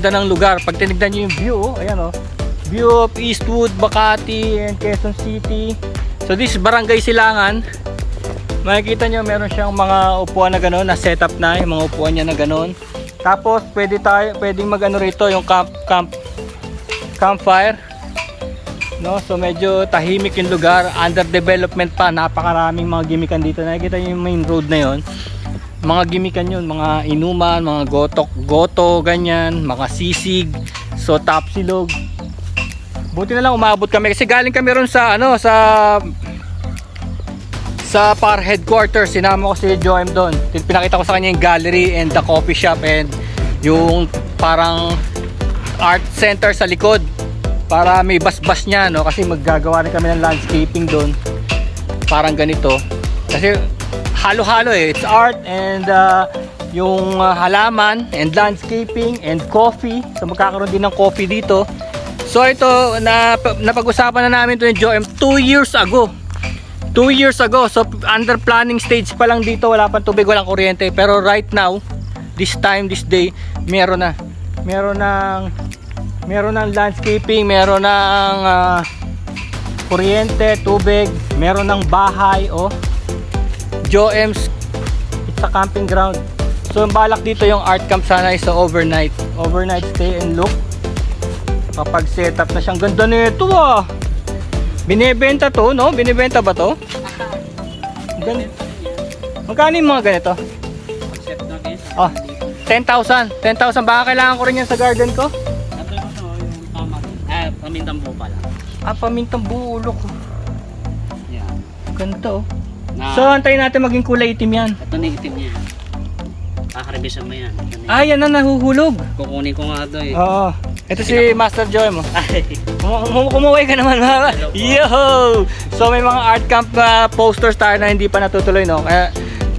ganda ng lugar. Pag tinignan nyo yung view, ayan oh. View of Eastwood, Makati, and Quezon City. So this is Barangay Silangan. Makikita nyo meron siyang mga upuan na gano'n, na setup na yung mga upuan niya na gano'n. Tapos pwedeng mag-ano rito yung campfire. No, so medyo tahimik yung lugar, under development pa, napakaraming mga gimikan dito. Nakikita nyo yung main road na yon. Mga gimikan yun, mga inuman, mga goto, ganyan, mga sisig, so tapsilog. Buti na lang umabot kami kasi galing kami ron sa ano, sa par headquarters. Sinama ko si Joem doon. Pinakita ko sa kanya yung gallery and the coffee shop and yung parang art center sa likod. Para may bas-bas niya, no? Kasi maggagawa rin kami ng landscaping doon. Parang ganito. Kasi halo-halo eh. It's art and yung halaman and landscaping and coffee. So magkakaroon din ng coffee dito. So ito, napag-usapan na namin ito yung Joem 2 years ago. 2 years ago. So under planning stage pa lang dito. Wala pang tubig, walang kuryente. Pero right now, this day, meron na. Meron ng landscaping, meron ng kuryente, tubig, meron ng bahay, oh. Joem's, it's a camping ground. So yung balak dito yung art camp sana is overnight stay and look. Kapag set up na siyang ganda nito ah. Binebenta to, no? Binebenta ba to? Magkano yung mga ganito? Oh, 10,000. 10,000 baka kailangan ko rin yan sa garden ko. Pamintang buo pala. Pamintang buo, ulo ko. Yan. Ganito. So, antayin natin maging kulay itim yan. Ito na itim niya. Kakaribisan mo yan. Yan na nahuhulog. Kukunin ko nga ito eh. Oo. Ito si Master Joem mo. Kumuway ka naman mga. Yo! So, may mga art camp posters tayo na hindi pa natutuloy, no? Kaya,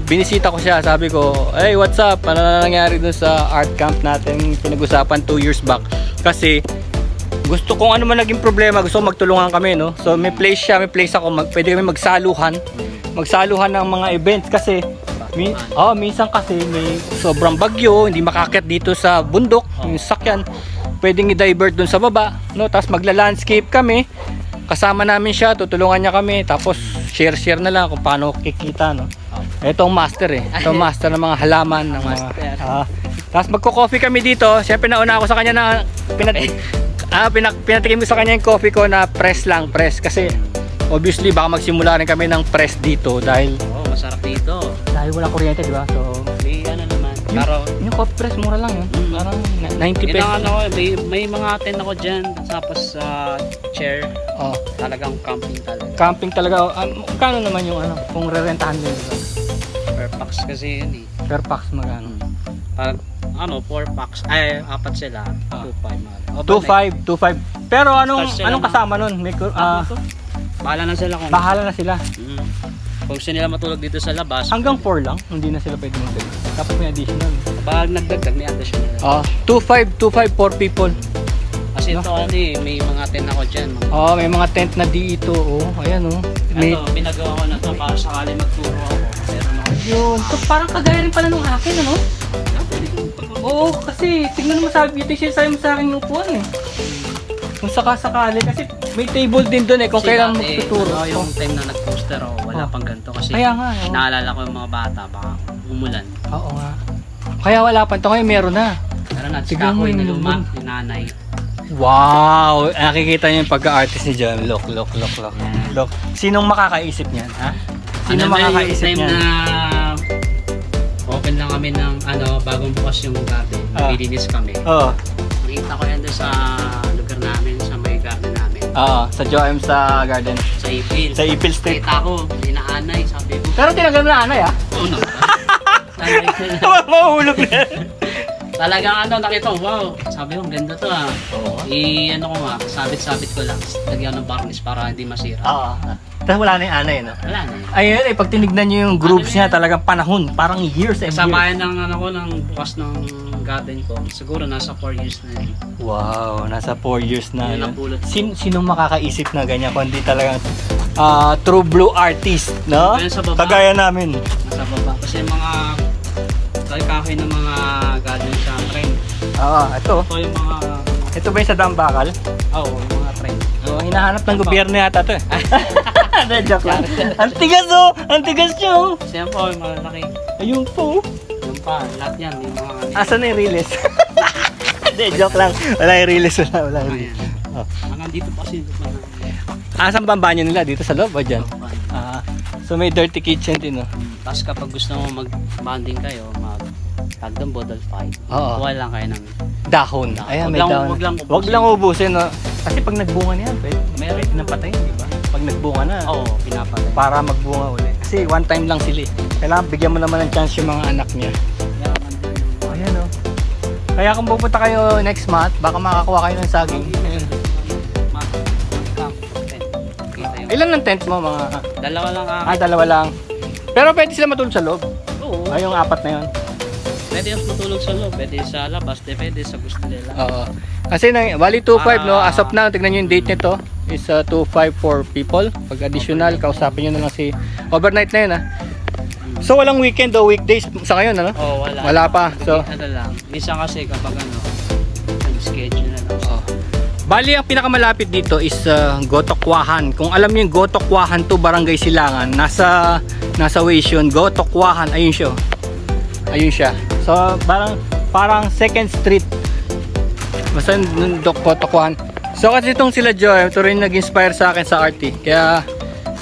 binisita ko siya. Sabi ko, hey, what's up? Ano na nangyari dun sa art camp natin pinag-usapan 2 years back? Kasi, gusto kong ano man naging problema, gusto kong magtulungan kami, no? So may place siya, may place ako, pwede kami magsaluhan ng mga events kasi minsan kasi may sobrang bagyo, hindi makakit dito sa bundok, yung sakyan, pwedeng i-divert dun sa baba, no? Tapos magla-landscape kami, kasama namin siya, tutulungan niya kami, tapos share na lang kung paano kikita, no? Ito ang master eh, ito ang master ng mga halaman, ng mga tapos magko-coffee kami dito. Siyempre nauna ako sa kanya na pinatikim ko sa kanya yung coffee ko na press kasi obviously baka magsimula rin kami ng press dito dahil masarap dito dahil walang kuryente, di ba? So may ano naman yung coffee press mura lang yun. Parang 90 pesos. May mga tent ako dyan, tapos chair. Talagang camping talaga. Kano naman yung ano kung rerentahan din, diba? Per packs kasi yun eh. Per packs magkano? 4 packs, ay 4 sila, 2.5. 2.5. Pero anong kasama nun? Bahala na sila kung kung gusto nila matulog dito sa labas. Hanggang 4 lang, hindi na sila pwede magdagdag. Tapos may additional. Pag nagdagdag may additional. 2.5 4 people. Kasi ito may mga tent ako dyan. May mga tent na dito, ayan Ito, pinagawa ko na ito para sakali magturo ako. Yun, so parang kagaya rin pala nung akin, ano? Oo, kasi tignan mo sa beauty share sa'yo mo sa akin yung upuan eh. Kung sakasakali, kasi may table din doon eh kung kailan magtuturo. Yung time na nag-poster wala pang ganito kasi kaya nga, naalala ko yung mga bata baka umulan. Oo nga. Kaya wala pa ito, ngayon meron na. Meron na, tignan mo yung luma, yung nanay. Wow! Nakikita niyo yung pagka-artist ni Joem. Look. Sinong makakaisip niyan, ha? Sinong makakaisip niyan? Time na open lang kami ng bagong bukas yung garden. Nililinis kami. Nakita ko yan doon sa lugar namin, sa may garden namin. Sa Joem sa garden. Sa Ipil. Sa Ipil Street. Nakita ko, inaanay, sabi ko. Pero tinagal na anay, ha? Oo na. Mahulog na. Talagang nakita ko, wow. Sabi ko, ganda to sabit-sabit ko lang. Lagyan ng varnish para hindi masira. Tapos wala na yung anay, no? Wala na. Ayun pag tinignan nyo yung groups niya, talagang panahon. Parang years and years. Kasabayan ng ng bukas ng garden ko. Siguro nasa 4 years na yun. Wow, nasa 4 years na yun. Sinong makakaisip na ganyan kundi talagang true blue artist, no? Kagaya namin. Nasa baba. Kasi mga kahoy ng mga garden sa trend. Oo, ito. Ito yung mga... Ito ba yung sa Dambakal? Oo, yung mga trend. Oh, hinahanap ng gobyerno yata to eh. Joke lang. Ang tigas oh! Ang tigas nyo! Kasi yan po, yung malaki. Ayun po. Yung pa, lahat yan. Yung mga... Asan na yung riles? Hindi, joke lang. Wala yung riles. Wala yung riles. Oh. Hanggang dito pa kasi. Asan ba ang banyo nila? Dito sa loob o dyan? So may dirty kitchen din oh. Tapos kapag gusto mo mag-bonding kayo, tagdang bottle fight. Oo. Kuha lang kayo ng dahon. Ayan, may dahon. Wag lang ubusin. No? Kasi pag nagbunga niyan, meron pinapatay, di ba? Pag nagbunga na, oo, pinapatay. Para magbunga ulit. Kasi one time lang sila. Kailangan bigyan mo naman ng chance yung mga anak niya. Ayan o. Kaya kung pupunta kayo next month, baka makakuha kayo ng saging. Ilan ng tent mo mga? Dalawa lang. Dalawa lang. Pero pwede sila matulog sa loob? Oo. Yung apat na yun? Pwede yung matulog sa loob, pwede sa labas, depende sa gusto nila. Oo. Kasi bali 2.5 no, as of now, tignan nyo yung date nito is 2.5 for people. Pag additional, kausapin nyo na lang si overnight na yun ha. So walang weekend o weekdays sa ngayon ano? Oo, wala. Wala pa. So ano lang, minsan kasi kapag schedule na lang. Bali ang pinakamalapit dito is Gotokwahan. Kung alam niyo yung Gotokwahan to Barangay Silangan, nasa Waze yun. Gotokwahan, ayun siya. Ayun siya. So parang second street. Basta yung Gotokwahan. So kasi itong sila Joy, ito rin nag-inspire sa akin sa RT. Kaya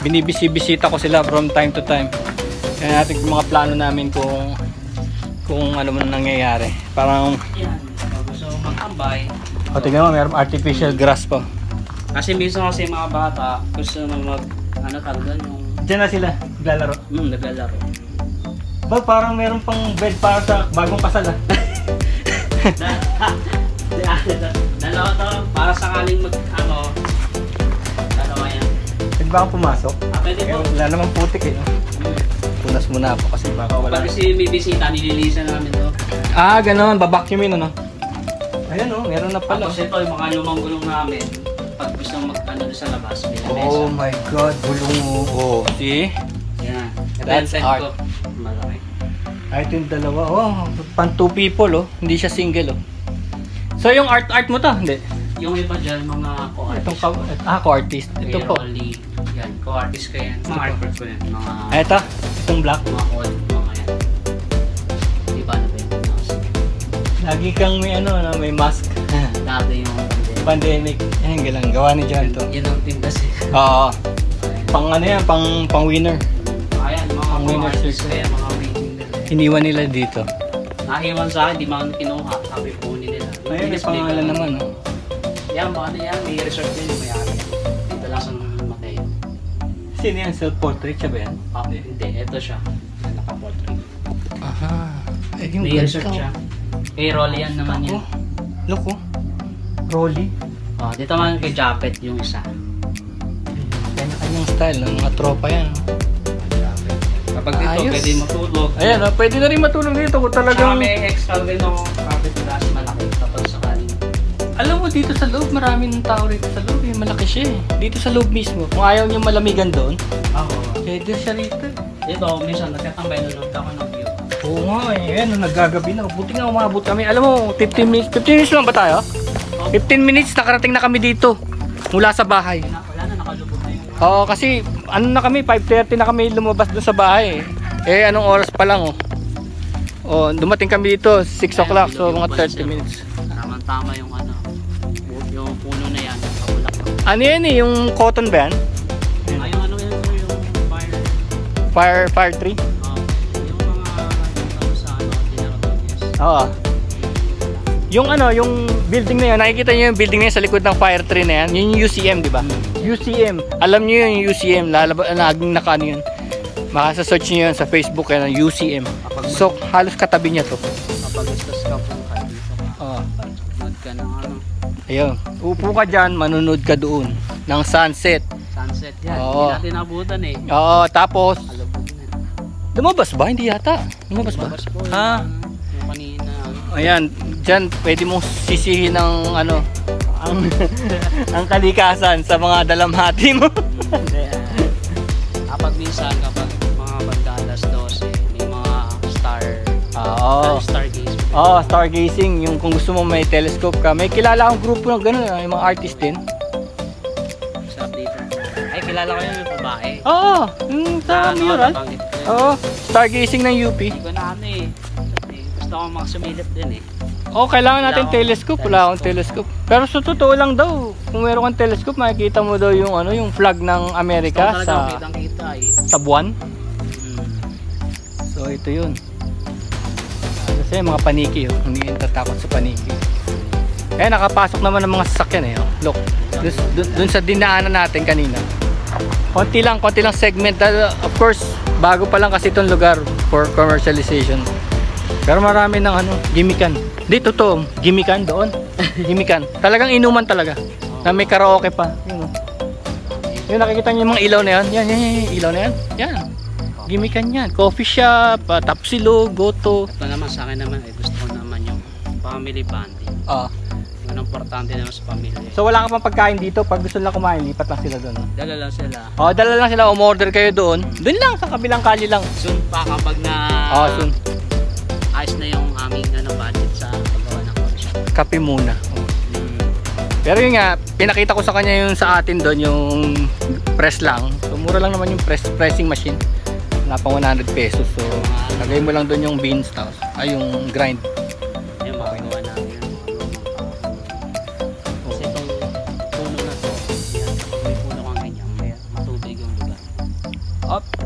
binibisita ko sila from time to time. Kaya natin yung mga plano namin kung ano man nangyayari. Parang yan, gusto mag-ambay. O tingnan mo, mayroong artificial grass pa. Kasi minsan kasi mga bata gusto na tawag yung... Diyan na sila, naglalaro. Naglalaro. Ba, parang meron pang bed para sa bagong kasal ah. Dalawa to, para sakaling dalawa yan. Pwede ba kang pumasok? Pwede po. Wala namang putik eh. No? Punas muna ako kasi baka wala. Pag kasi may bisita, nililisan namin to. Gano'n, babacuumin ano? Ayan o, meron na pala. Tapos ito, yung mga lumang gulong namin, pag gusto sa labas, may lamesa. Oh my God, gulong mo. Oh, see? Yan. That's art. Malaki. Ito yung dalawa. Oh, pan 2 people oh. Hindi siya single oh. So yung art mo to? Hindi. Yung iba dyan, mga co-artist. Co-artist. Ito po. Yan, co-artist ko yan. Mga artwork ko yan. Ito? Itong black? Mga code, mga yan. Di ba na ba yung lagi kang may mask. Dati yung pandemic. Yan, galang gawa ni John to. Yan ang tinda siya. Oo. Pang yan, pang winner. Ayan, mga winner artist kaya, mga waiting nila. Iniwan nila dito. Nahiwan sa akin, di mga kinuha. Sabi po nila. Ayun, may pangalan naman oh. Yan, yan, may resort din yung may-ari. Dito lang sa Mateo. Sino yan? Self-portrait siya ba yan? Hindi, ito siya. Naka-portrait. Aha. May resort siya. Kay Rolly yan naman yan. Look oh. Rolly. Dito naman kay Japet yung isa. Kanya-kanyang style. Mga tropa yan. Kapag dito, pwede matulog. Ayan, pwede na rin matulog dito kung talagang... May extra rin ng carpet glass malaki kapag sakaling. Alam mo, dito sa loob, maraming tao rito sa loob. Malaki siya eh. Dito sa loob mismo. Kung ayaw niyo malamigan doon, pwede siya rito. Dito, minsan nagkatambay na lang ako ng view. Oo nga eh. Ayan, naggagabi na. Buti nga umabot kami. Alam mo, 15 minutes lang ba tayo? 15 minutes nakarating na kami dito. Mula sa bahay. Wala na, nakalubog na yung... Oo, kasi ano na kami, 5:30 na kami lumabas doon sa bahay. Anong oras pa lang oh. Dumating kami dito 6 o'clock, so mga 30 minutes. Tama yung yung puno na yan, kabulak. Ano yan eh, yung cotton ba yan? Yung yung Fire tree? Yung mga sa dinarotonyas. Oo. Yung building na yun, nakikita nyo yung building na yun sa likod ng fire tree na yan, yun yung UCM, di ba? UCM, alam nyo yung UCM, laging nakaano yun. Makasa-search nyo yun sa Facebook, yan, UCM. So, halos katabi niya to. Kapag istas ka po ka dito ka, manood ka ng ayun, upo ka dyan, manunod ka doon ng sunset. Sunset yan, hindi natin nabutan eh. Oo, tapos Alabog na. lumabas ba? Hindi yata. Lumabas ba? Po, ha? Yung kanina. Ayan, dyan pwede mong sisihin ng ang kalikasan sa mga dalamhati mo. Kapag minsan, kapag mga banda alas 12, may mga stargaze. Oo, stargazing. Yung kung gusto mo may telescope ka. May kilala akong grupo ng gano'n, yung mga artist din. Sarap dito. Ay, kilala ko yung babae. Oo, sa mural. Oo, stargazing ng UP. Hindi ko na ano eh. Gusto ko makasumilip din eh. Oo, kailangan natin telescope. Wala akong telescope. Pero sa totoo lang daw, kung meron kang telescope, makikita mo daw yung ano, yung flag ng Amerika sa buwan. So ito yun. Kasi mga paniki yun. Hindi yung tatakot sa paniki. Eh, nakapasok naman ng mga sasakyan eh. Look, dun sa dinaanan natin kanina. Konti lang segment. Of course, bago pa lang kasi itong lugar for commercialization. Pero marami ng ano, gimikan. Di, totoo, gimikan doon. Gimikan. Talagang inuman talaga. Na may karaoke pa. Yun, yun, nakikita niyo yung mga ilaw na yan. Yan, ilaw na yan. Yan. Gimikan yan. Coffee shop, Tapsilo, Goto. Ito naman sa akin naman, gusto ko naman yung family bonding. Yung importante naman sa pamilya. So wala ka pang pagkain dito. Pag gusto nila kumain, lipat lang sila doon. Dala lang sila. Dala lang sila. Umorder kayo doon. Doon lang, sa kabilang kali lang. Soon pa kapag na soon. Ayos na yung aming budget sa paggawa ng coffee shop. Kape muna. Pero yun nga, pinakita ko sa kanya yung sa atin doon, yung press lang. So mura lang naman yung pressing machine. Wala pang 100 pesos. So lagay mo lang doon yung beans, tapos yung grind. Yung makagawa namin yung kasi itong puno na to, may puno kang ganyan, may matubig yung lugar.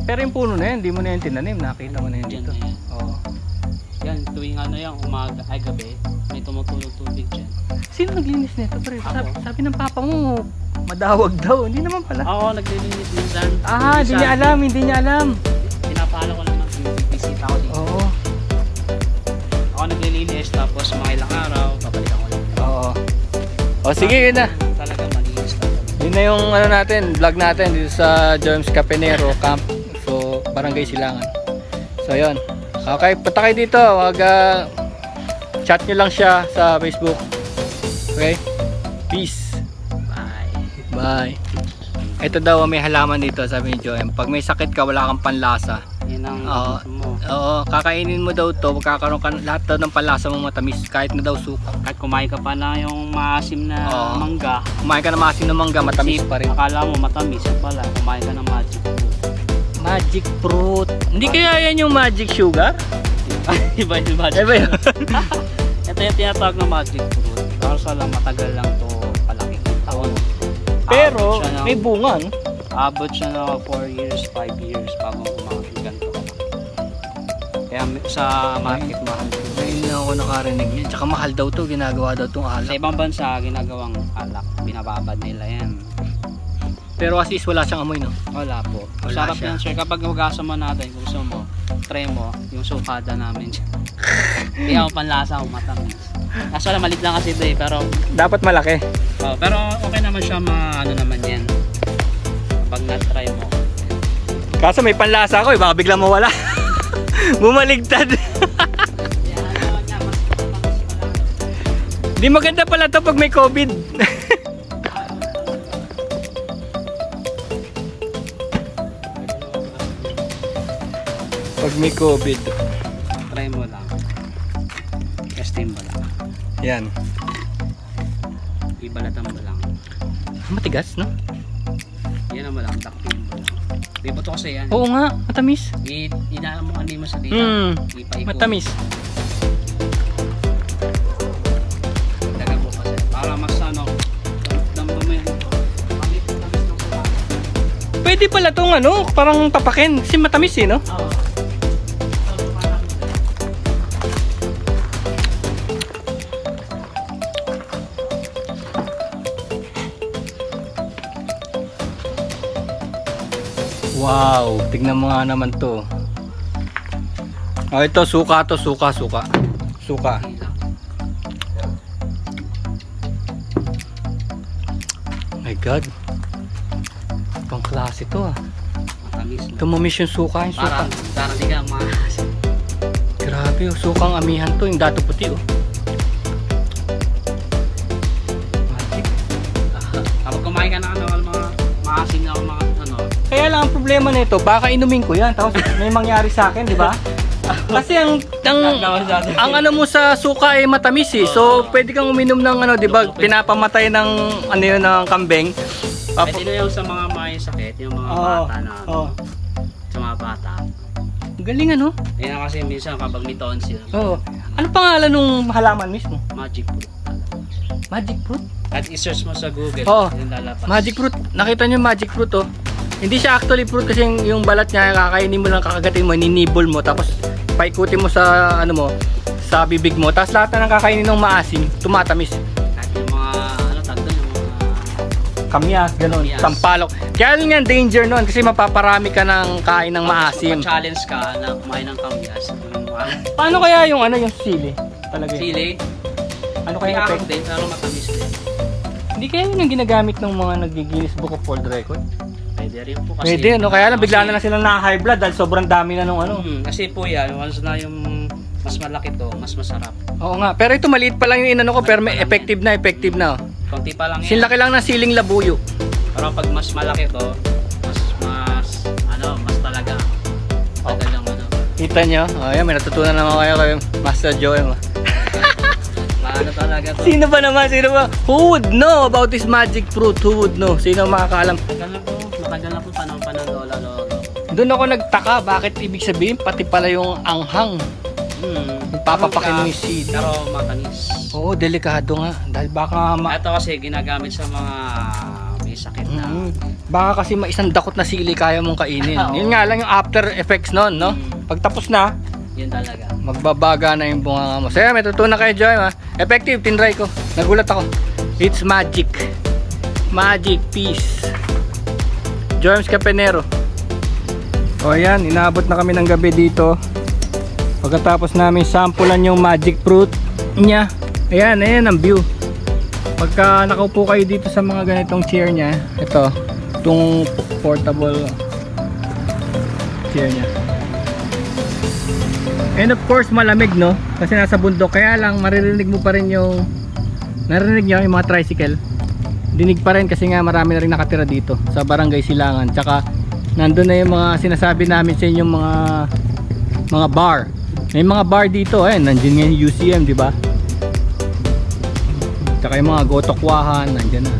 Pero yung puno na yan, hindi mo na yan tinanim. Nakita mo na yan dito. Yan, tuwing umaga ay gabi, may tumutulog tubig dyan. Sino naglinis nito? Sabi ng papa mo, madawag daw. Hindi naman pala. Oo, naglilinis minsan. Hindi niya alam. Pinapala ko naman, bisita ko dito. Oo. Ako naglilinis, tapos mga ilang araw, babalikan ko lang. Oo. Sige, yun na. Talaga malinis talaga. Yun na yung vlog natin dito sa Joms Capenero Camp. So, Barangay Silangan. So, yun. Okay, punta kayo dito. Chat nyo lang siya sa Facebook. Okay? Peace. Bye. Ito daw may halaman dito, sabi ni Joem. Pag may sakit ka, wala kang panlasa. Yan ang gusto mo. Oo, kakainin mo daw to, magkakaroon ka lahat daw ng panlasa mong matamis, kahit na daw suka. Kahit kumain ka pa na yung maasim na mangga. Kumain ka na maasim na mangga, matamis pa rin. Akala mo matamis, yung pala, kumain ka ng magic fruit. Magic fruit. Hindi kaya yan yung magic sugar? Iba yung magic fruit. Ito yung tinatawag na magic fruit. Kaso lang matagal lang to palaking taon. Pero may bunga, no? Abot siya na 4 years, 5 years bago umakit ganito. Kaya sa market mahal. Ngayon na ako nakarinig niyan. Tsaka mahal daw to, ginagawa daw tong alak. Sa ibang bansa, ginagawang alak. Binababad nila yan. Pero as is, wala siyang amoy, no? Wala po. Sarap yan, sir. Kapag hugasan mo natin, kung gusto mo, try mo yung sukada namin. Hindi ako panlasa kung matamis. Kaso wala, malit lang kasi ito eh, pero dapat malaki. Pero okay naman siya, ano naman yan. Pag na-try mo. Kaso may panlasa ako, baka biglang mawala. Bumaligtad. Di maganda pala to pag may COVID. Pag may COVID. Try mo lang. Testing mo lang. Yan. Ibalatan mo lang. Matigas, no? Yan mo lang. Takpin mo lang. Di ba ito kasi yan? Oo nga, matamis. Inaan mo kanina mo sa dito. Matamis. Dagan mo kasi. Para mas damba mo yan. Pwede pala itong parang tapakin. Kasi matamis eh, no? Oo. Wow, tignan mo nga naman to. Ito suka to, suka. My God. Pang klase to Matamis. Tumamis yung suka, Parang di ka maasin. Grabe, sukang amihan to, yung dato puti Magic. Kapag kumain ka na mga maasin na mga Kaya lang ang problema nito, baka inumin ko yan, tapos may mangyari sa akin, di ba? Kasi ang ano mo sa suka ay matamis eh. So pwede kang uminom ng ano, 'di ba? Pinapamatay ng ano yun ng kambing. Pwede na yung sa mga may sakit, yung mga bata na sa mga bata. Galing ano? Yan kasi minsan kapag may tonsil. Oo. Ano pangalan ng halaman mismo? Magic fruit. Magic fruit? At i-search mo sa Google, yung lalabas. Magic fruit. Nakita niyo magic fruit oh. Hindi siya actually fruit kasi yung balat niya kakainin mo lang, kakagatin mo, ninibol mo tapos paikutin mo sa ano mo, sa bibig mo. Tapos lahat na ng kakainin ng maasim, tumatamis. At yung mga ano tawag doon, yung mga kamyas, gano'n, sampalok. Kaya yun nga danger nun kasi mapaparami ka ng kain ng maasim. Challenge ka na kumain ng kamyas. Paano kaya yung ano yung sili? Talaga. Sili? Ano kaya effect din? Pero matamis din. Hindi kaya yun ang ginagamit ng mga nag-Guinness Book of World Record? Pwede rin po kasi. Pwede, no? Kaya lang bigla na lang silang na-high blood dahil sobrang dami na nung ano. Kasi po yan, once na yung mas malaki to, mas masarap. Oo nga, pero ito maliit pa lang yung inano ko, pero may effective na. Konti pa lang yan. Sinlaki lang ng siling labuyo. Pero pag mas malaki to, mas talaga. Tagal lang ano. Kita nyo? Oh, yan, may natutunan naman kayo kay Master Joey mo. Ano talaga to? Sino ba naman? Who would know about this magic fruit? Who would know? Sino makakaalam? Matagal na po panahon pa ng lola. Doon ako nagtaka, bakit ibig sabihin pati pala yung anghang. Papapakin mo yung seed. Pero matamis. Oo, delikado nga. Dahil baka ito kasi ginagamit sa mga may sakit na. Baka kasi maisang dakot na sili kaya mong kainin. Yun nga lang yung after effects nun, no? Pag tapos na, yun talaga. Magbabaga na yung bunga mo. So, may tutunan kayo, Joy, ha? Effective, tinry ko. Nagulat ako. It's magic. Magic piece. Joy's Capenero. O, ayan. Inaabot na kami ng gabi dito. Pagkatapos namin sampulan yung magic fruit niya. Ayan, ayan ang view. Pagka nakaupo kayo dito sa mga ganitong chair niya, itong portable chair niya. And of course malamig, no? Kasi nasa bundok. Kaya lang maririnig mo pa rin yung narinig nyo yung mga tricycle. Dinig pa rin kasi nga marami na rin nakatira dito sa Barangay Silangan. Tsaka nandun na yung mga sinasabi namin sa inyong mga bar. May mga bar dito, nandiyan nga yung UCM, di ba? Tsaka yung mga gotokwahan, nandiyan na.